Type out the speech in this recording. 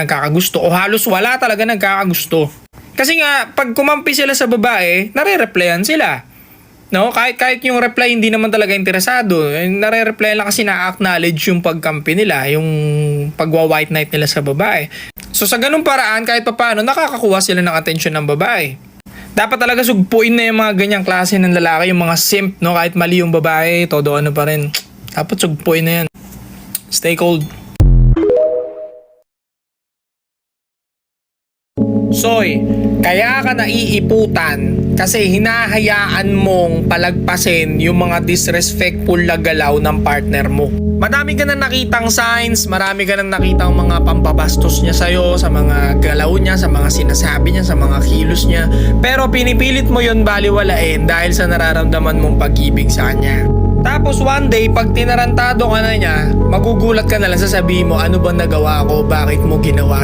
nagkakagusto o halos wala talaga nagkakagusto. Kasi nga, pag kumampi sila sa babae, nare-replyan sila. No, kahit yung reply hindi naman talaga interesado, nare-reply lang kasi na-acknowledge yung pagkampi nila, yung pagwa-white knight nila sa babae. So sa ganung paraan, kahit papaano, nakakakuha sila ng atensyon ng babae. Dapat talaga sugpuin na yung mga ganyang klase ng lalaki, yung mga simp, no? Kahit mali yung babae, todo ano pa rin. Dapat sugpuin na yan. Stay cold. Soy, kaya ka naiiputan kasi hinahayaan mong palagpasin yung mga disrespectful na galaw ng partner mo. Marami ka na nakitang signs, marami ka na nakitang mga pampabastos niya sa'yo, sa mga galaw niya, sa mga sinasabi niya, sa mga kilos niya. Pero pinipilit mo yun baliwalain dahil sa nararamdaman mong pag-ibig sa kanya. Tapos one day, pag tinarantado ka na niya, magugulat ka na lang, sasabihin mo, ano ba nagawa ko, bakit mo ginawa?